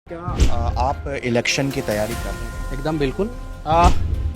क्या आप इलेक्शन की तैयारी कर रहे हैं? एकदम बिल्कुल।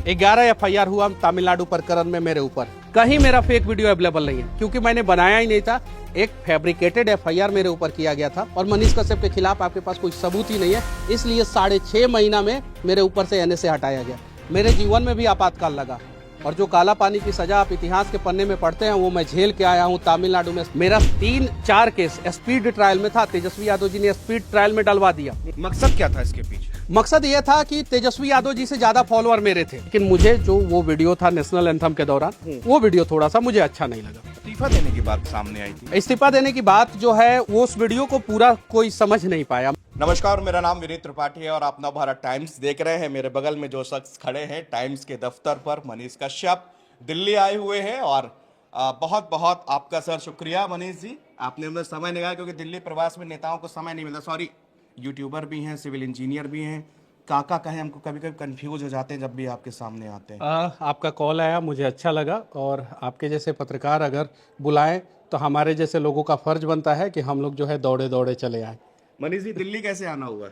11 एफआईआर हुआ तमिलनाडु प्रकरण में मेरे ऊपर। कहीं मेरा फेक वीडियो अवेलेबल नहीं है क्योंकि मैंने बनाया ही नहीं था। एक फैब्रिकेटेड एफआईआर मेरे ऊपर किया गया था और मनीष कश्यप के खिलाफ आपके पास कोई सबूत ही नहीं है, इसलिए 6.5 महीना में मेरे ऊपर से एनएसए हटाया गया। मेरे जीवन में भी आपातकाल लगा और जो काला पानी की सजा आप इतिहास के पन्ने में पढ़ते हैं वो मैं झेल के आया हूँ तमिलनाडु में। मेरा 3-4 केस स्पीड ट्रायल में था, तेजस्वी यादव जी ने स्पीड ट्रायल में डलवा दिया। मकसद क्या था इसके पीछे? मकसद ये था कि तेजस्वी यादव जी से ज्यादा फॉलोअर मेरे थे, लेकिन मुझे जो वो वीडियो था नेशनल एंथम के दौरान, वो वीडियो थोड़ा सा मुझे अच्छा नहीं लगा। इस्तीफा देने की बात सामने आई थी। इस्तीफा देने की बात जो है वो उस वीडियो को पूरा कोई समझ नहीं पाया। नमस्कार, मेरा नाम विनीत त्रिपाठी है और आप नवभारत टाइम्स देख रहे हैं। मेरे बगल में जो शख्स खड़े हैं टाइम्स के दफ्तर पर, मनीष कश्यप दिल्ली आए हुए हैं और बहुत बहुत आपका सर शुक्रिया मनीष जी, आपने हमें समय निकाला क्योंकि दिल्ली प्रवास में नेताओं को समय नहीं मिलता। सॉरी, यूट्यूबर भी हैं, सिविल इंजीनियर भी हैं, काका कहें, हमको कभी कभी कंफ्यूज हो जाते हैं जब भी आपके सामने आते हैं। आपका कॉल आया, मुझे अच्छा लगा और आपके जैसे पत्रकार अगर बुलाएं तो हमारे जैसे लोगों का फर्ज बनता है कि हम लोग जो है दौड़े दौड़े चले आए। मनीष जी, दिल्ली कैसे आना हुआ?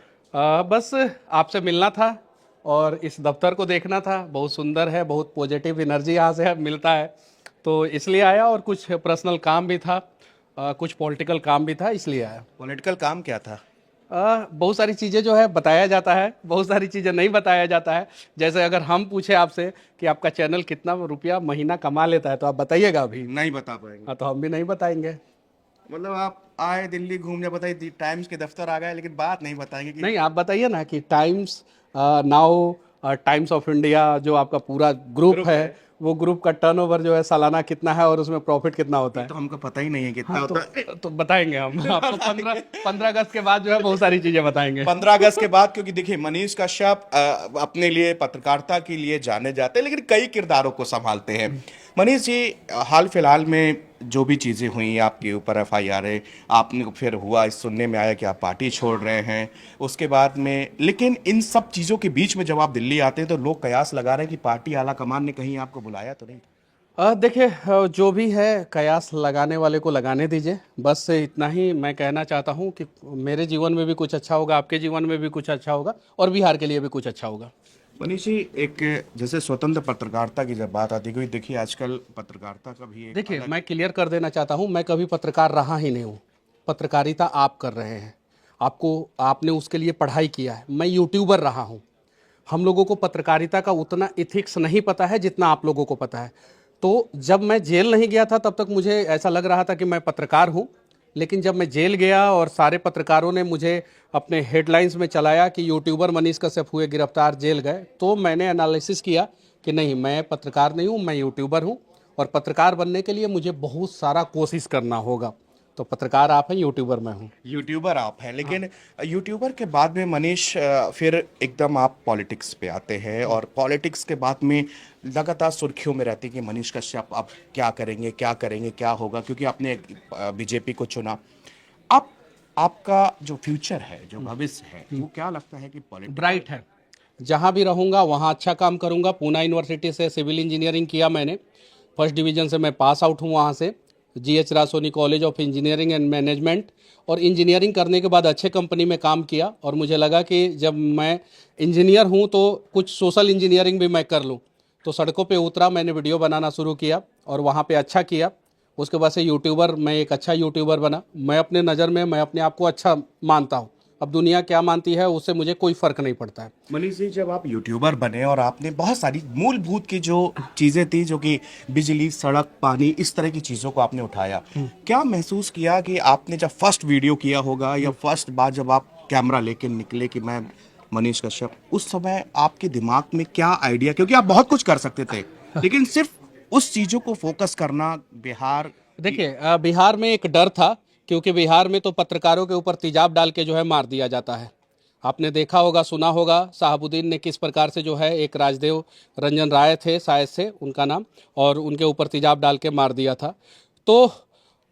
बस आपसे मिलना था और इस दफ्तर को देखना था। बहुत सुंदर है, बहुत पॉजिटिव एनर्जी यहाँ से मिलता है, तो इसलिए आया। और कुछ पर्सनल काम भी था, कुछ पॉलिटिकल काम भी था, इसलिए आया। पॉलिटिकल काम क्या था? बहुत सारी चीज़ें जो है बताया जाता है, बहुत सारी चीज़ें नहीं बताया जाता है। जैसे अगर हम पूछे आपसे कि आपका चैनल कितना रुपया महीना कमा लेता है तो आप बताइएगा अभी? नहीं बता पाएंगे। हाँ, तो हम भी नहीं बताएंगे। मतलब आप आए दिल्ली घूमने, बताइए टाइम्स के दफ्तर आ गए, लेकिन बात नहीं बताएंगे कि नहीं, आप बताइए ना कि times now, times of India, जो आपका पूरा ग्रुप है, वो ग्रुप का टर्नओवर जो है सालाना कितना है और उसमें प्रॉफिट कितना होता है? तो हमको पता ही नहीं है कितना हाँ, होता है। तो बताएंगे हम आपको। 15 अगस्त के बाद जो है बहुत सारी चीजें बताएंगे। 15 अगस्त के बाद, क्योंकि देखिए मनीष कश्यप अपने लिए पत्रकारिता के लिए जाने जाते हैं, लेकिन कई किरदारों को संभालते हैं। मनीष जी, हाल फिलहाल में जो भी चीज़ें हुई आपके ऊपर एफआईआर है, आपने फिर हुआ, इस सुनने में आया कि आप पार्टी छोड़ रहे हैं उसके बाद में, लेकिन इन सब चीज़ों के बीच में जब आप दिल्ली आते हैं तो लोग कयास लगा रहे हैं कि पार्टी आला कमान ने कहीं आपको बुलाया तो नहीं? देखिए, जो भी है कयास लगाने वाले को लगाने दीजिए। बस इतना ही मैं कहना चाहता हूँ कि मेरे जीवन में भी कुछ अच्छा होगा, आपके जीवन में भी कुछ अच्छा होगा और बिहार के लिए भी कुछ अच्छा होगा। मनीष जी, एक जैसे स्वतंत्र पत्रकारिता की जब बात आती है, क्योंकि देखिए आजकल पत्रकारिता का भी एक देखिए, मैं क्लियर कर देना चाहता हूँ, मैं कभी पत्रकार रहा ही नहीं हूँ। पत्रकारिता आप कर रहे हैं, आपने उसके लिए पढ़ाई किया है। मैं यूट्यूबर रहा हूँ। हम लोगों को पत्रकारिता का उतना इथिक्स नहीं पता है जितना आप लोगों को पता है। तो जब मैं जेल नहीं गया था तब तक मुझे ऐसा लग रहा था कि मैं पत्रकार हूँ, लेकिन जब मैं जेल गया और सारे पत्रकारों ने मुझे अपने हेडलाइंस में चलाया कि यूट्यूबर मनीष कश्यप हुए गिरफ्तार, जेल गए, तो मैंने एनालिसिस किया कि नहीं, मैं पत्रकार नहीं हूँ, मैं यूट्यूबर हूँ और पत्रकार बनने के लिए मुझे बहुत सारा कोशिश करना होगा। तो पत्रकार आप हैं, यूट्यूबर मैं हूँ। यूट्यूबर आप हैं, लेकिन यूट्यूबर के बाद में मनीष फिर एकदम आप पॉलिटिक्स पे आते हैं और पॉलिटिक्स के बाद में लगातार सुर्खियों में रहती है कि मनीष कश्यप अब क्या करेंगे, क्या करेंगे, क्या होगा, क्योंकि आपने बीजेपी को चुना। अब आपका जो फ्यूचर है, जो भविष्य है, वो क्या लगता है कि पॉलिटिक्स ब्राइट है। जहाँ भी रहूँगा वहाँ अच्छा काम करूँगा। पूना यूनिवर्सिटी से सिविल इंजीनियरिंग किया मैंने, फर्स्ट डिवीज़न से मैं पास आउट हूँ वहाँ से, GH Raisoni college of engineering and management. और इंजीनियरिंग करने के बाद अच्छे कंपनी में काम किया और मुझे लगा कि जब मैं इंजीनियर हूँ तो कुछ सोशल इंजीनियरिंग भी मैं कर लूँ। तो सड़कों पे उतरा, मैंने वीडियो बनाना शुरू किया और वहाँ पे अच्छा किया। उसके बाद से यूट्यूबर, मैं एक अच्छा यूट्यूबर बना। मैं अपने नज़र में, मैं अपने आप को अच्छा मानता हूँ। अब दुनिया क्या मानती है उससे मुझे कोई फ़र्क नहीं पड़ता है। मनीष जी, जब आप यूट्यूबर बने और आपने बहुत सारी मूलभूत की जो चीज़ें थी, जो कि बिजली, सड़क, पानी, इस तरह की चीज़ों को आपने उठाया, क्या महसूस किया कि आपने जब फर्स्ट वीडियो किया होगा या फर्स्ट बार जब आप कैमरा लेके निकले कि मैं मनीष कश्यप, उस समय आपके दिमाग में क्या आइडिया, क्योंकि आप बहुत कुछ कर सकते थे लेकिन सिर्फ उस चीज़ों को फोकस करना बिहार। देखिए, बिहार में एक डर था क्योंकि बिहार में तो पत्रकारों के ऊपर तेजाब डाल के जो है मार दिया जाता है। आपने देखा होगा, सुना होगा, साहबुद्दीन ने किस प्रकार से जो है, एक राजदेव रंजन राय थे शायद से उनका नाम, और उनके ऊपर तेजाब डाल के मार दिया था। तो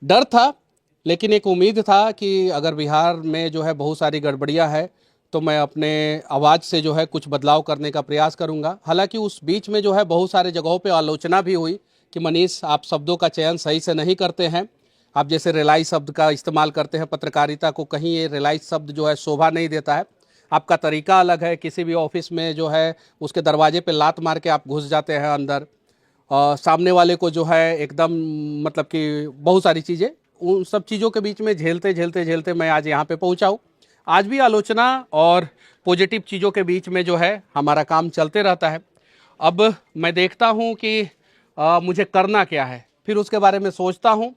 डर था, लेकिन एक उम्मीद था कि अगर बिहार में जो है बहुत सारी गड़बड़ियां है तो मैं अपने आवाज़ से जो है कुछ बदलाव करने का प्रयास करूंगा। हालांकि उस बीच में जो है बहुत सारे जगहों पे आलोचना भी हुई कि मनीष, आप शब्दों का चयन सही से नहीं करते हैं, आप जैसे रिलाई शब्द का इस्तेमाल करते हैं पत्रकारिता को, कहीं ये रिलाई शब्द जो है शोभा नहीं देता है। आपका तरीका अलग है। किसी भी ऑफिस में जो है उसके दरवाजे पे लात मार के आप घुस जाते हैं अंदर, सामने वाले को जो है एकदम मतलब कि बहुत सारी चीज़ें, उन सब चीज़ों के बीच में झेलते झेलते झेलते मैं आज यहाँ पे पहुँचा हूँ। आज भी आलोचना और पॉजिटिव चीज़ों के बीच में जो है हमारा काम चलते रहता है। अब मैं देखता हूँ कि मुझे करना क्या है, फिर उसके बारे में सोचता हूँ,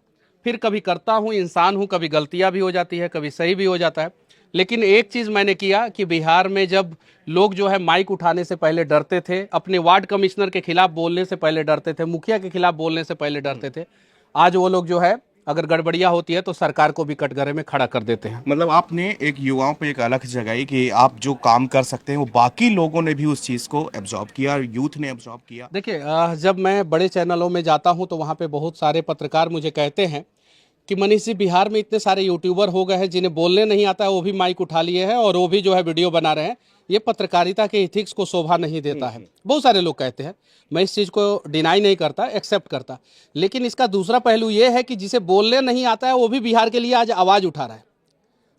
फिर कभी करता हूँ। इंसान हूँ, कभी गलतियाँ भी हो जाती है, कभी सही भी हो जाता है। लेकिन एक चीज़ मैंने किया कि बिहार में जब लोग जो है माइक उठाने से पहले डरते थे, अपने वार्ड कमिश्नर के खिलाफ बोलने से पहले डरते थे, मुखिया के खिलाफ बोलने से पहले डरते थे, आज वो लोग जो है अगर गड़बड़ियाँ होती है तो सरकार को भी कटघरे में खड़ा कर देते हैं। मतलब आपने एक युवाओं पे एक अलग जगाई कि आप जो काम कर सकते हैं वो बाकी लोगों ने भी उस चीज़ को एब्जॉर्ब किया, यूथ ने एब्जॉर्ब किया। देखिए, जब मैं बड़े चैनलों में जाता हूं तो वहां पे बहुत सारे पत्रकार मुझे कहते हैं कि मनीष जी, बिहार में इतने सारे यूट्यूबर हो गए हैं जिन्हें बोलने नहीं आता है, वो भी माइक उठा लिए हैं और वो भी जो है वीडियो बना रहे हैं। ये पत्रकारिता के इथिक्स को शोभा नहीं देता है। बहुत सारे लोग कहते हैं, मैं इस चीज़ को डिनाई नहीं करता, एक्सेप्ट करता। लेकिन इसका दूसरा पहलू ये है कि जिसे बोलने नहीं आता है वो भी बिहार के लिए आज आवाज़ उठा रहा है।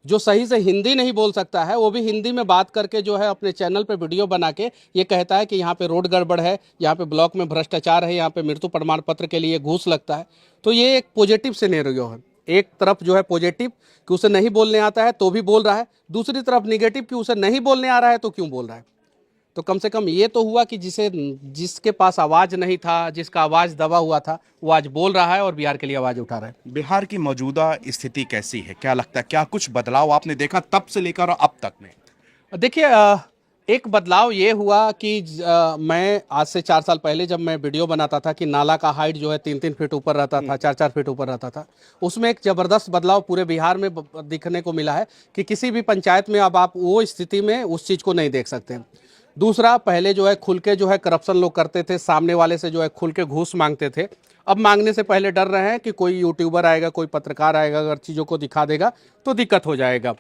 जो सही से हिंदी नहीं बोल सकता है वो भी हिंदी में बात करके जो है अपने चैनल पे वीडियो बना के ये कहता है कि यहाँ पे रोड गड़बड़ है, यहाँ पे ब्लॉक में भ्रष्टाचार है, यहाँ पे मृत्यु प्रमाण पत्र के लिए घूस लगता है। तो ये एक पॉजिटिव सिनेरियो है। एक तरफ जो है पॉजिटिव कि उसे नहीं बोलने आता है तो भी बोल रहा है, दूसरी तरफ निगेटिव कि उसे नहीं बोलने आ रहा है तो क्यों बोल रहा है। तो कम से कम ये तो हुआ कि जिसके पास आवाज़ नहीं था, जिसका आवाज़ दबा हुआ था, वो आज बोल रहा है और बिहार के लिए आवाज़ उठा रहा है। बिहार की मौजूदा स्थिति कैसी है, क्या लगता है, क्या कुछ बदलाव आपने देखा तब से लेकर अब तक में? देखिए, एक बदलाव ये हुआ कि मैं आज से 4 साल पहले जब मैं वीडियो बनाता था कि नाला का हाइट जो है 3-3 फीट ऊपर रहता था, 4-4 फीट ऊपर रहता था, उसमें एक ज़बरदस्त बदलाव पूरे बिहार में दिखने को मिला है कि किसी भी पंचायत में अब आप वो स्थिति में उस चीज़ को नहीं देख सकते। दूसरा, पहले जो है खुल के जो है करप्शन लोग करते थे, सामने वाले से जो है खुल के घूस मांगते थे। अब मांगने से पहले डर रहे हैं कि कोई यूट्यूबर आएगा, कोई पत्रकार आएगा, अगर चीज़ों को दिखा देगा तो दिक्कत हो जाएगा।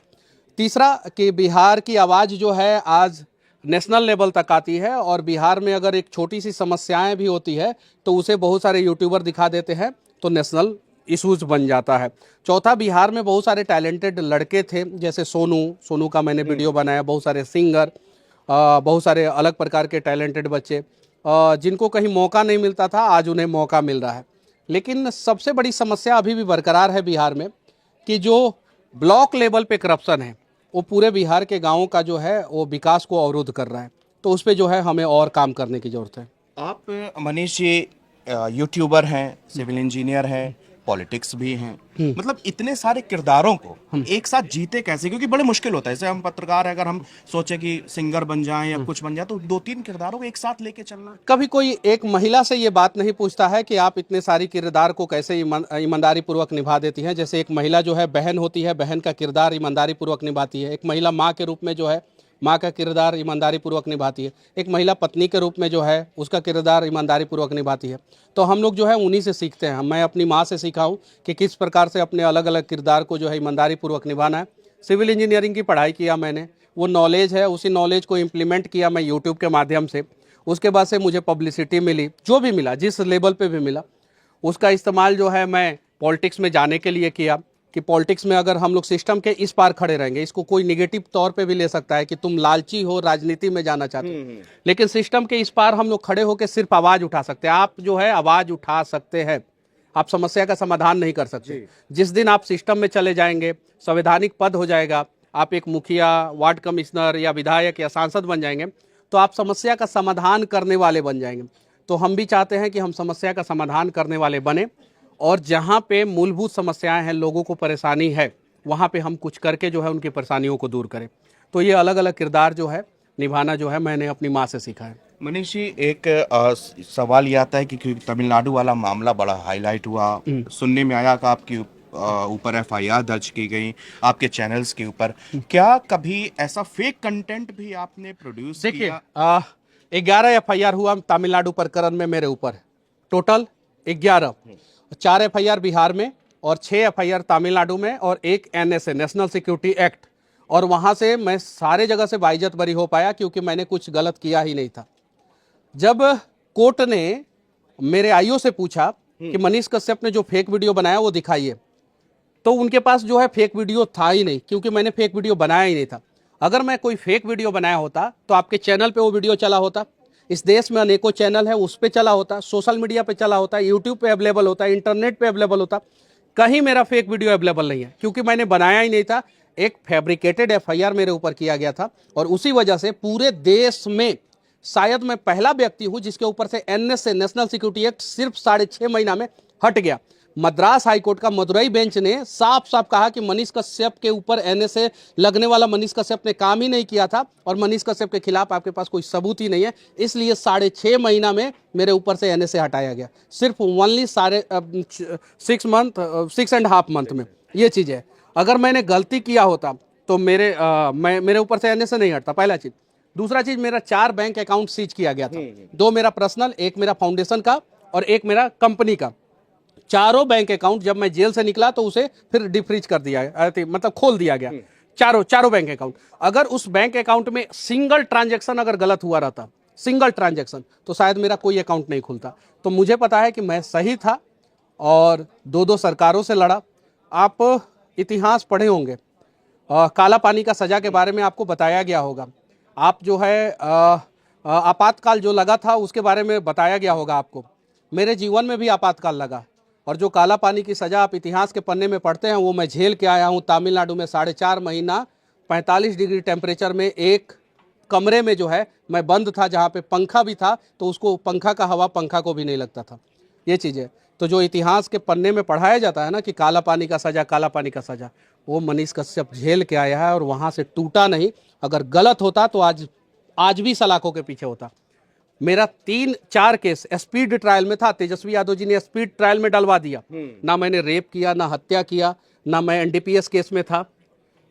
तीसरा कि बिहार की आवाज़ जो है आज नेशनल लेवल तक आती है और बिहार में अगर एक छोटी सी समस्याएं भी होती है तो उसे बहुत सारे यूट्यूबर दिखा देते हैं तो नेशनल इशूज़ बन जाता है। चौथा, बिहार में बहुत सारे टैलेंटेड लड़के थे, जैसे सोनू का मैंने वीडियो बनाया, बहुत सारे सिंगर, बहुत सारे अलग प्रकार के टैलेंटेड बच्चे, जिनको कहीं मौका नहीं मिलता था, आज उन्हें मौका मिल रहा है। लेकिन सबसे बड़ी समस्या अभी भी बरकरार है बिहार में कि जो ब्लॉक लेवल पे करप्शन है वो पूरे बिहार के गाँवों का जो है वो विकास को अवरुद्ध कर रहा है। तो उस पर जो है हमें और काम करने की ज़रूरत है। आप मनीष जी यूट्यूबर हैं, सिविल इंजीनियर हैं, पॉलिटिक्स भी हैं, मतलब इतने सारे किरदारों को एक साथ जीते कैसे? क्योंकि बड़े मुश्किल होता है। जैसे हम पत्रकार हैं, अगर हम सोचें कि सिंगर बन जाएं या कुछ बन जाए तो 2-3 किरदारों को एक साथ लेके चलना। कभी कोई एक महिला से ये बात नहीं पूछता है कि आप इतने सारी किरदार को कैसे ईमानदारी पूर्वक निभा देती हैं। जैसे एक महिला जो है बहन होती है, बहन का किरदार ईमानदारी पूर्वक निभाती है। एक महिला माँ के रूप में जो है माँ का किरदार ईमानदारी पूर्वक निभाती है। एक महिला पत्नी के रूप में जो है उसका किरदार ईमानदारी पूर्वक निभाती है। तो हम लोग जो है उन्हीं से सीखते हैं। मैं अपनी माँ से सीखा हूँ कि किस प्रकार से अपने अलग अलग किरदार को जो है ईमानदारी पूर्वक निभाना है। सिविल इंजीनियरिंग की पढ़ाई किया मैंने, वो नॉलेज है, उसी नॉलेज को इम्प्लीमेंट किया मैं यूट्यूब के माध्यम से। उसके बाद से मुझे पब्लिसिटी मिली, जो भी मिला, जिस लेवल पे भी मिला, उसका इस्तेमाल जो है मैं पॉलिटिक्स में जाने के लिए किया कि पॉलिटिक्स में अगर हम लोग सिस्टम के इस पार खड़े रहेंगे, इसको कोई निगेटिव तौर पे भी ले सकता है कि तुम लालची हो, राजनीति में जाना चाहते हो, लेकिन सिस्टम के इस पार हम लोग खड़े होकर सिर्फ आवाज़ उठा सकते हैं। आप जो है आवाज़ उठा सकते हैं, आप समस्या का समाधान नहीं कर सकते। जिस दिन आप सिस्टम में चले जाएंगे, संवैधानिक पद हो जाएगा, आप एक मुखिया, वार्ड कमिश्नर या विधायक या सांसद बन जाएंगे, तो आप समस्या का समाधान करने वाले बन जाएंगे। तो हम भी चाहते हैं कि हम समस्या का समाधान करने वाले बने और जहाँ पे मूलभूत समस्याएं हैं, लोगों को परेशानी है, वहाँ पे हम कुछ करके जो है उनकी परेशानियों को दूर करें। तो ये अलग अलग किरदार जो है निभाना जो है मैंने अपनी माँ से सीखा है। मनीष जी, एक सवाल ये आता है कि क्योंकि तमिलनाडु वाला मामला बड़ा हाईलाइट हुआ, सुनने में आया कि आपके ऊपर एफआईआर दर्ज की गई आपके चैनल्स के ऊपर, क्या कभी ऐसा फेक कंटेंट भी आपने प्रोड्यूस किया? देखिए, 11 एफआईआर हुआ तमिलनाडु प्रकरण में मेरे ऊपर, टोटल 11। 4 एफआईआर बिहार में और 6 एफआईआर तमिलनाडु में और 1 एनएसए, नेशनल सिक्योरिटी एक्ट। और वहाँ से मैं सारे जगह से बाइज्जत बरी हो पाया क्योंकि मैंने कुछ गलत किया ही नहीं था। जब कोर्ट ने मेरे आईओ से पूछा कि मनीष कश्यप ने जो फेक वीडियो बनाया वो दिखाइए, तो उनके पास जो है फेक वीडियो था ही नहीं, क्योंकि मैंने फेक वीडियो बनाया ही नहीं था। अगर मैं कोई फेक वीडियो बनाया होता तो आपके चैनल पे वो वीडियो चला होता। इस देश में अनेकों चैनल है, उस पे चला होता, सोशल मीडिया पे चला होता, यूट्यूब पे अवेलेबल होता, इंटरनेट पे अवेलेबल होता। कहीं मेरा फेक वीडियो अवेलेबल नहीं है, क्योंकि मैंने बनाया ही नहीं था। एक फैब्रिकेटेड एफआईआर मेरे ऊपर किया गया था, और उसी वजह से पूरे देश में शायद मैं पहला व्यक्ति हूं जिसके ऊपर से एनएसए, नेशनल सिक्योरिटी एक्ट, सिर्फ 6.5 महीना में हट गया। मद्रास हाईकोर्ट का मदुरई बेंच ने साफ साफ कहा कि मनीष कश्यप के ऊपर एनएसए लगने वाला मनीष कश्यप ने काम ही नहीं किया था, और मनीष कश्यप के खिलाफ आपके पास कोई सबूत ही नहीं है, इसलिए 6.5 महीना में मेरे ऊपर से एनएसए हटाया गया, सिर्फ ओनली 6.5 मंथ में। ये चीज़ है। अगर मैंने गलती किया होता तो मेरे ऊपर से एनएसए नहीं हटता, पहला चीज। दूसरा चीज, मेरा 4 बैंक अकाउंट सीज किया गया था, 2 मेरा पर्सनल, एक मेरा फाउंडेशन का और एक मेरा कंपनी का। चारों बैंक अकाउंट जब मैं जेल से निकला तो उसे फिर डिफ्रीज कर दिया, मतलब खोल दिया गया। चारों बैंक अकाउंट। अगर उस बैंक अकाउंट में सिंगल ट्रांजैक्शन अगर गलत हुआ रहता, सिंगल ट्रांजैक्शन, तो शायद मेरा कोई अकाउंट नहीं खुलता। तो मुझे पता है कि मैं सही था, और 2 सरकारों से लड़ा। आप इतिहास पढ़े होंगे, काला पानी का सजा के बारे में आपको बताया गया होगा। आप जो है आपातकाल जो लगा था उसके बारे में बताया गया होगा आपको। मेरे जीवन में भी आपातकाल लगा, और जो काला पानी की सजा आप इतिहास के पन्ने में पढ़ते हैं वो मैं झेल के आया हूँ। तमिलनाडु में 4.5 महीना 45 डिग्री टेम्परेचर में एक कमरे में जो है मैं बंद था, जहाँ पे पंखा भी था तो उसको पंखा का हवा पंखा को भी नहीं लगता था। ये चीज़ें तो जो इतिहास के पन्ने में पढ़ाया जाता है ना कि काला पानी का सजा, काला पानी का सजा, वो मनीष कश्यप झेल के आया है और वहाँ से टूटा नहीं। अगर गलत होता तो आज भी सलाखों के पीछे होता। मेरा 3-4 केस स्पीड ट्रायल में था, तेजस्वी यादव जी ने स्पीड ट्रायल में डलवा दिया। ना मैंने रेप किया, ना हत्या किया, ना मैं एनडीपीएस केस में था।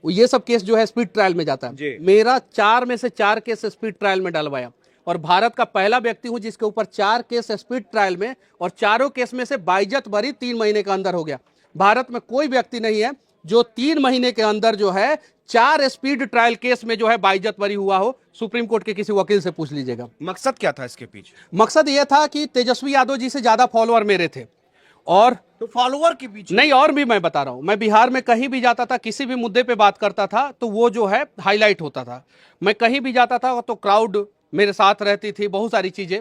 ये सब केस जो है स्पीड ट्रायल में जाता है। मेरा 4 में से 4 केस स्पीड ट्रायल में डलवाया, और भारत का पहला व्यक्ति हूं जिसके ऊपर 4 केस स्पीड ट्रायल में, और चारों केस में से बाइज्जत बरी 3 महीने के अंदर हो गया। भारत में कोई व्यक्ति नहीं है जो 3 महीने के अंदर जो है 4 स्पीड ट्रायल केस में जो है बाइज्जत बरी हुआ हो। सुप्रीम कोर्ट के किसी वकील से पूछ लीजिएगा। मकसद क्या था इसके पीछे? मकसद यह था कि तेजस्वी यादव जी से ज्यादा फॉलोअर मेरे थे, और तो फॉलोअर के पीछे नहीं, और भी मैं बता रहा हूं, मैं बिहार में कहीं भी जाता था, किसी भी मुद्दे पे बात करता था तो वो जो है हाईलाइट होता था। मैं कहीं भी जाता था तो क्राउड मेरे साथ रहती थी, बहुत सारी चीजें।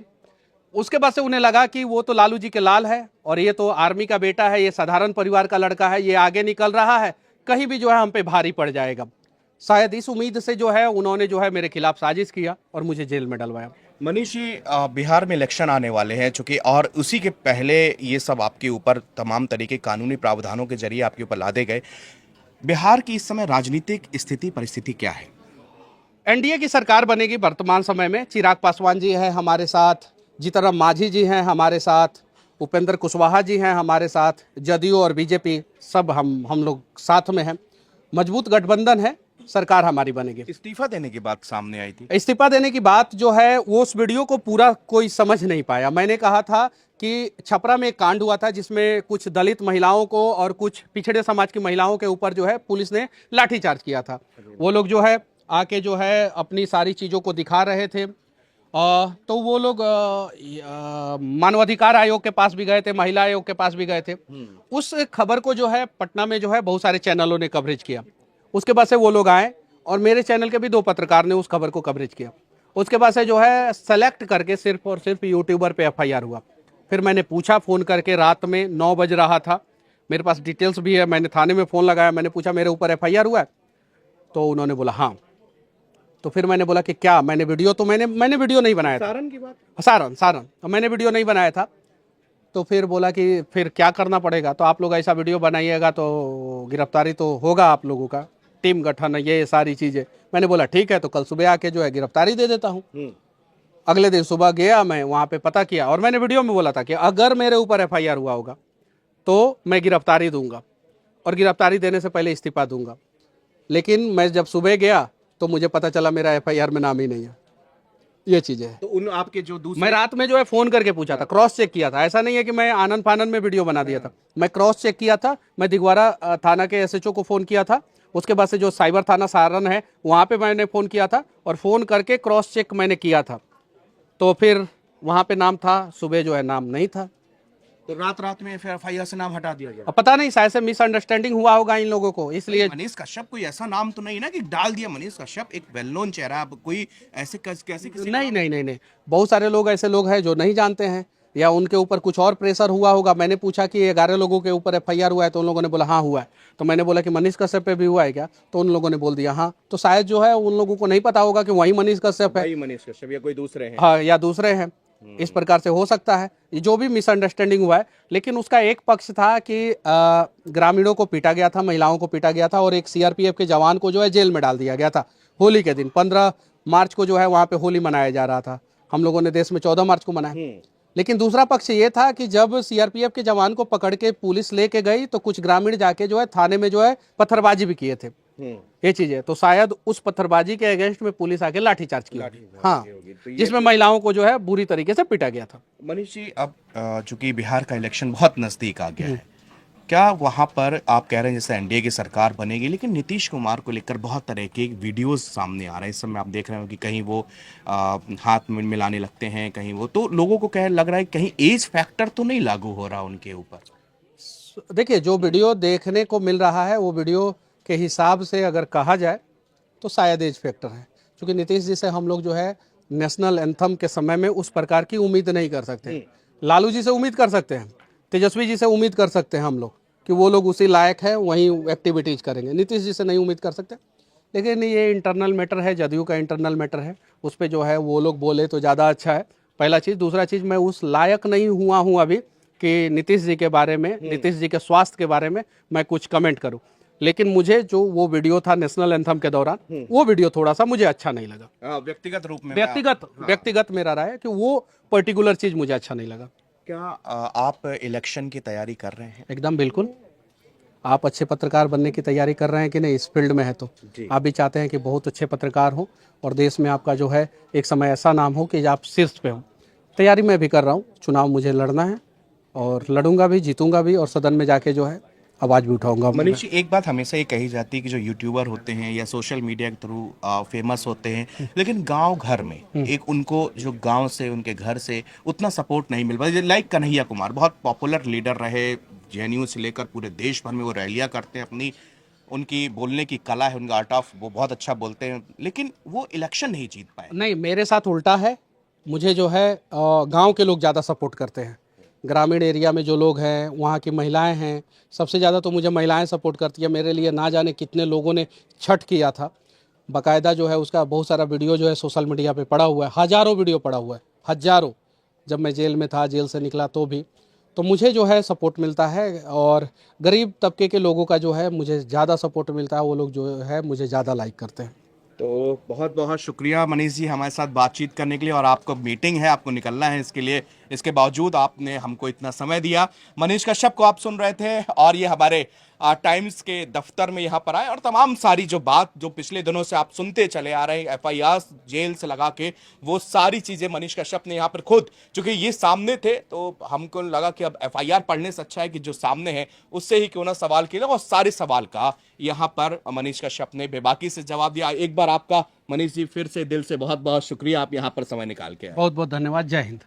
उसके बाद से उन्हें लगा कि वो तो लालू जी के लाल है, और ये तो आर्मी का बेटा है, ये साधारण परिवार का लड़का है, ये आगे निकल रहा है, कहीं भी जो है हम पे भारी पड़ जाएगा। शायद इस उम्मीद से जो है उन्होंने जो है मेरे खिलाफ साजिश किया और मुझे जेल में डलवाया। मनीष जी, बिहार में इलेक्शन आने वाले हैं चूंकि, और उसी के पहले ये सब आपके ऊपर तमाम तरीके कानूनी प्रावधानों के जरिए आपके ऊपर लादे गए। बिहार की इस समय राजनीतिक स्थिति परिस्थिति क्या है? एनडीए की सरकार बनेगी वर्तमान समय में। चिराग पासवान जी हैं हमारे साथ, जीतनराम मांझी जी हैं हमारे साथ, उपेंद्र कुशवाहा जी हैं हमारे साथ, जदयू और बीजेपी सब हम लोग साथ में हैं। मजबूत गठबंधन है, सरकार हमारी बनेगी। इस्तीफा देने की बात सामने आई थी। इस्तीफा देने की बात जो है वो उस वीडियो को पूरा कोई समझ नहीं पाया। मैंने कहा था कि छपरा में एक कांड हुआ था जिसमें कुछ दलित महिलाओं को और कुछ पिछड़े समाज की महिलाओं के ऊपर जो है पुलिस ने लाठीचार्ज किया था। वो लोग जो है आके जो है अपनी सारी चीज़ों को दिखा रहे थे। तो वो लोग मानवाधिकार आयोग के पास भी गए थे, महिला आयोग के पास भी गए थे। उस खबर को जो है पटना में जो है बहुत सारे चैनलों ने कवरेज किया। उसके बाद से वो लोग आए और मेरे चैनल के भी 2 पत्रकार ने उस खबर को कवरेज किया। उसके बाद से जो है सेलेक्ट करके सिर्फ और सिर्फ यूट्यूबर पे एफआईआर हुआ। फिर मैंने पूछा फ़ोन करके, रात में 9 बज रहा था, मेरे पास डिटेल्स भी है, मैंने थाने में फ़ोन लगाया, मैंने पूछा मेरे ऊपर एफआईआर हुआ है? तो उन्होंने बोला हाँ। तो फिर मैंने बोला कि क्या? मैंने वीडियो नहीं बनाया था। सारण की बात? सारण मैंने वीडियो नहीं बनाया था। तो फिर बोला कि फिर क्या करना पड़ेगा? तो आप लोग ऐसा वीडियो बनाइएगा तो गिरफ्तारी तो होगा आप लोगों का, टीम गठन, ये सारी चीज़ें। मैंने बोला ठीक है, तो कल सुबह आके जो है गिरफ्तारी दे देता हूँ। अगले दिन सुबह गया, मैं वहाँ पे पता किया, और मैंने वीडियो में बोला था कि अगर मेरे ऊपर एफआईआर हुआ होगा तो मैं गिरफ्तारी दूंगा, और गिरफ्तारी देने से पहले इस्तीफा दूंगा। लेकिन मैं जब सुबह गया तो मुझे पता चला मेरा एफआईआर में नाम ही नहीं है। ये चीज़ें है। तो उन आपके जो दूसरे, मैं रात में जो है फ़ोन करके पूछा था, क्रॉस चेक किया था। ऐसा नहीं है कि मैं आनंद फानन में वीडियो बना दिया था, मैं क्रॉस चेक किया था। मैं दिगवारा थाना के एसएचओ को फ़ोन किया था, उसके बाद से जो साइबर थाना सारण है वहाँ पे मैंने फ़ोन किया था, और फ़ोन करके क्रॉस चेक मैंने किया था। तो फिर वहाँ पे नाम था, सुबह जो है नाम नहीं था। तो रात रात में फिर एफआईआर से नाम हटा दिया गया। अब पता नहीं, शायद से मिसअंडरस्टैंडिंग हुआ होगा इन लोगों को, इसलिए। मनीष कश्यप कोई ऐसा नाम तो नहीं ना कि डाल दिया मनीष कश्यप, एक वेल नोन चेहरा, अब कोई ऐसे कैसे किसी नहीं नहीं नहीं नहीं, बहुत सारे लोग ऐसे लोग हैं जो नहीं जानते हैं, या उनके ऊपर कुछ और प्रेशर हुआ होगा। मैंने पूछा कि 11 लोगों के ऊपर एफआईआर हुआ है, तो उन लोगों ने बोला हाँ हुआ है। तो मैंने बोला कि मनीष कश्यप पे भी हुआ है क्या, तो उन लोगों ने बोल दिया हाँ। तो शायद जो है उन लोगों को नहीं पता होगा कि वही मनीष कश्यप है, भाई मनीष कश्यप या कोई दूसरे हैं। हाँ, या दूसरे हैं। इस प्रकार से हो सकता है ये जो भी मिसअंडरस्टैंडिंग हुआ है। लेकिन उसका एक पक्ष था कि ग्रामीणों को पीटा गया था, महिलाओं को पीटा गया था, और एक सीआरपीएफ के जवान को जो है जेल में डाल दिया गया था होली के दिन। 15 मार्च को जो है वहाँ पे होली मनाया जा रहा था, हम लोगों ने देश में 14 मार्च को मनाया। लेकिन दूसरा पक्ष ये था कि जब सीआरपीएफ के जवान को पकड़ के पुलिस लेके गई, तो कुछ ग्रामीण जाके जो है थाने में जो है पत्थरबाजी भी किए थे। ये चीज है, तो शायद उस पत्थरबाजी के अगेंस्ट में पुलिस आके लाठीचार्ज किया, हाँ, जिसमें महिलाओं को जो है बुरी तरीके से पीटा गया था। मनीष जी, अब चूंकि बिहार का इलेक्शन बहुत नजदीक आ गया है, क्या वहां पर आप कह रहे हैं जैसे एनडीए की सरकार बनेगी, लेकिन नीतीश कुमार को लेकर बहुत तरह के वीडियोस सामने आ रहे हैं इस समय, आप देख रहे हो कि कहीं वो हाथ में मिलाने लगते हैं, कहीं वो, तो लोगों को कह लग रहा है कहीं एज फैक्टर तो नहीं लागू हो रहा उनके ऊपर। देखिए, जो वीडियो देखने को मिल रहा है वो वीडियो के हिसाब से अगर कहा जाए तो शायद एज फैक्टर है, क्योंकि नीतीश जी से हम लोग जो है नेशनल एंथम के समय में उस प्रकार की उम्मीद नहीं कर सकते। लालू जी से उम्मीद कर सकते हैं, तेजस्वी जी से उम्मीद कर सकते हैं हम लोग कि वो लोग उसी लायक है, वहीं एक्टिविटीज़ करेंगे। नीतीश जी से नहीं उम्मीद कर सकते। लेकिन ये इंटरनल मैटर है, जदयू का इंटरनल मैटर है, उस पर जो है वो लोग बोले तो ज़्यादा अच्छा है, पहला चीज़। दूसरा चीज़, मैं उस लायक नहीं हुआ हूँ अभी कि नीतीश जी के बारे में, नीतीश जी के स्वास्थ्य के बारे में मैं कुछ कमेंट करूँ। लेकिन मुझे जो वो वीडियो था नेशनल एंथम के दौरान, वो वीडियो थोड़ा सा मुझे अच्छा नहीं लगा। व्यक्तिगत रूप में व्यक्तिगत मेरा राय है कि वो पर्टिकुलर चीज़ मुझे अच्छा नहीं लगा। क्या आप इलेक्शन की तैयारी कर रहे हैं? एकदम बिल्कुल। आप अच्छे पत्रकार बनने की तैयारी कर रहे हैं कि नहीं, इस फील्ड में है तो आप भी चाहते हैं कि बहुत अच्छे पत्रकार हो और देश में आपका जो है एक समय ऐसा नाम हो कि आप शीर्ष पे हो। तैयारी मैं भी कर रहा हूँ, चुनाव मुझे लड़ना है और लड़ूंगा भी, जीतूंगा भी, और सदन में जाके जो है आवाज़ भी उठाऊंगा। मनीष जी, एक बात हमेशा ये कही जाती है कि जो यूट्यूबर होते हैं या सोशल मीडिया के थ्रू फेमस होते हैं, लेकिन गांव घर में एक उनको जो गांव से, उनके घर से उतना सपोर्ट नहीं मिल पाता। लाइक कन्हैया कुमार बहुत पॉपुलर लीडर रहे, जेएनयू से लेकर पूरे देश भर में वो रैलियां करते हैं, अपनी उनकी बोलने की कला है, उनका आर्ट ऑफ, वो बहुत अच्छा बोलते हैं, लेकिन वो इलेक्शन नहीं जीत पाए। नहीं, मेरे साथ उल्टा है। मुझे जो है गांव के लोग ज़्यादा सपोर्ट करते हैं। ग्रामीण एरिया में जो लोग हैं, वहाँ की महिलाएं हैं, सबसे ज़्यादा तो मुझे महिलाएं सपोर्ट करती है। मेरे लिए ना जाने कितने लोगों ने छठ किया था, बाकायदा जो है उसका बहुत सारा वीडियो जो है सोशल मीडिया पे पड़ा हुआ है, हज़ारों वीडियो पड़ा हुआ है, हज़ारों। जब मैं जेल में था, जेल से निकला तो भी, तो मुझे जो है सपोर्ट मिलता है। और गरीब तबके के लोगों का जो है मुझे ज़्यादा सपोर्ट मिलता है, वो लोग जो है मुझे ज़्यादा लाइक करते हैं। तो बहुत बहुत शुक्रिया मनीष जी हमारे साथ बातचीत करने के लिए, और आपको मीटिंग है, आपको निकलना है, इसके लिए, इसके बावजूद आपने हमको इतना समय दिया। मनीष कश्यप को आप सुन रहे थे, और ये हमारे टाइम्स के दफ्तर में यहाँ पर आए और तमाम सारी जो बात जो पिछले दिनों से आप सुनते चले आ रहे हैं, एफआईआर जेल से लगा के, वो सारी चीज़ें मनीष कश्यप ने यहाँ पर खुद, चूंकि ये सामने थे तो हमको लगा कि अब एफआईआर पढ़ने से अच्छा है कि जो सामने है उससे ही क्यों ना सवाल किया, और सारे सवाल का यहाँ पर मनीष कश्यप ने बेबाकी से जवाब दिया। एक बार आपका मनीष जी फिर से दिल से बहुत बहुत शुक्रिया, आप यहाँ पर समय निकाल के आए। बहुत बहुत धन्यवाद। जय हिंद।